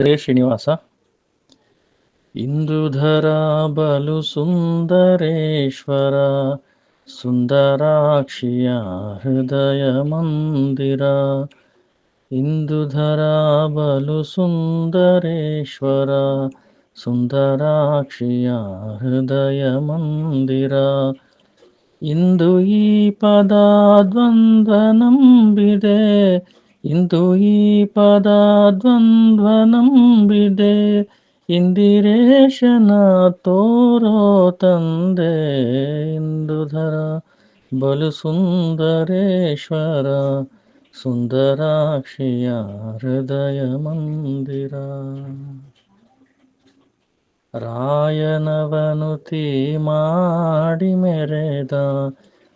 ಶ್ರೀನಿವಾಸ. ಇಂದುಧರ ಬಲು ಸುಂದರೇಶ್ವರ, ಸುಂದರಾಕ್ಷಿಯ ಹೃದಯ ಮಂದಿರ. ಇಂದುಧರ ಬಲು ಸುಂದರೇಶ್ವರ, ಸುಂದರಾಕ್ಷಿಯ ಹೃದಯ ಮಂದಿರ. ಇಂದು ಈ ಪದ ದ್ವಂದ್ವ ನಂಬಿದೆ, ಇಂದು ಈ ಪದ ದ್ವಂದ್ವ ನಂಬಿದೆ. ಇಂದಿರೇಶನ ತೋರೋ ತಂದೆ, ಇಂದುಧರ ಬಲು ಸುಂದರೇಶ್ವರ, ಸುಂದರಾಕ್ಷಿಯ ಹೃದಯ ಮಂದಿರ. ರಾಯನವನುತಿ ಮಾಡಿ ಮೆರೆದ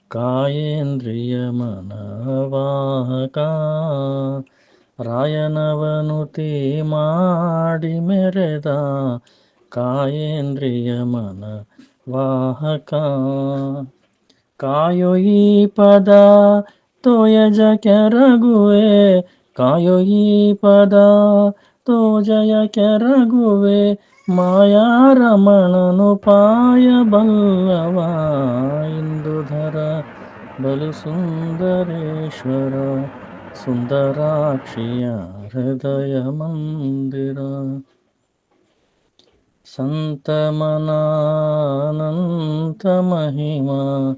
ಕಾಯೇಂದ್ರಿಯ ಮನವಾಹಕ. ರಾಯನವನುತಿ ಮಾಡಿ ಮೆರೆದ ಕಾಯೇಂದ್ರಿಯ ಮನವಾಹಕ. ಕಾಯೋ ಈ ಪದ ತೋಯಜ ಕೆರಗುವೆ, ಕಾಯೋ ಈ ಪದ ತೋಜಯ ಕೆರಗುವೆ. ಮಾಯಾರಮಣನು ಪಾಯ ಬಲ್ಲವ, ಇಂದುಧರ ಬಲು ಸುಂದರೇಶ್ವರ, ಸುಂದರಾಕ್ಷಿಯ ಹೃದಯ ಮಂದಿರ. ಸಂತಮನಾನಂತ ಮಹಿಮಾ,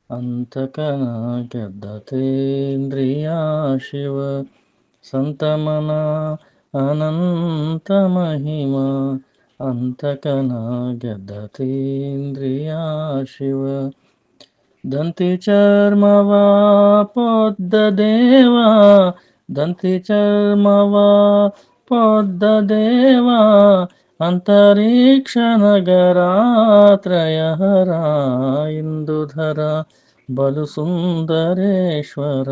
ಅಂತಕನ ಗೆದ್ದತೇಂದ್ರಿಯ ಶಿವ. ಸಂತಮನ ಅನಂತ ಮಹಿಮಾ, ಅಂತಕನ ಗೆದ್ದತೇಂದ್ರಿಯ ಶಿವ. ದಂತಿ ಚರ್ಮವ ಪೊದ್ದ ದೇವ, ದಂತಿ ಚರ್ಮವ ಪೊದ್ದ ದೇವ. ಅಂತರಿಕ್ಷ ನಗರಾತ್ರಯಹರ, ಇಂದುಧರ ಬಲು ಸುಂದರೇಶ್ವರ,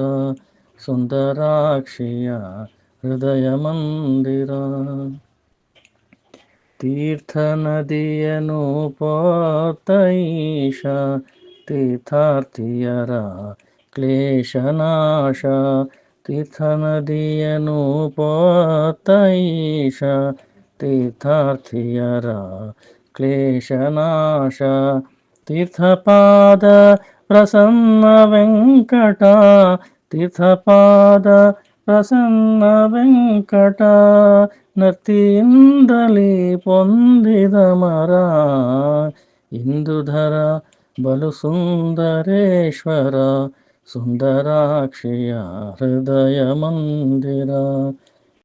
ಸುಂದರಾಕ್ಷಿಯ ಹೃದಯ ಮಂದಿರ. ತೀರ್ಥ ನದಿಯನು ಪೋತೈಷ, ತೀರ್ಥಾರ್ಥಿಯರ ಕ್ಲೇಶನಾಶ. ತೀರ್ಥ ನದಿಯನು ಪೋತೈಷ, ತೀರ್ಥಾರ್ಥಿಯರ ಕ್ಲೇಶನಾಶ. ತೀರ್ಥಪಾದ ಪ್ರಸನ್ನ ವೆಂಕಟ, ತೀರ್ಥಪಾದ ಪ್ರಸನ್ನ ವೆಂಕಟ. ನರ್ತಿಯಿಂದಲೇ ಪೊಂದಿದ ಮರ, ಇಂದುಧರ ಬಲು ಸುಂದರೇಶ್ವರ, ಸುಂದರಾಕ್ಷಿಯ ಹೃದಯ ಮಂದಿರ.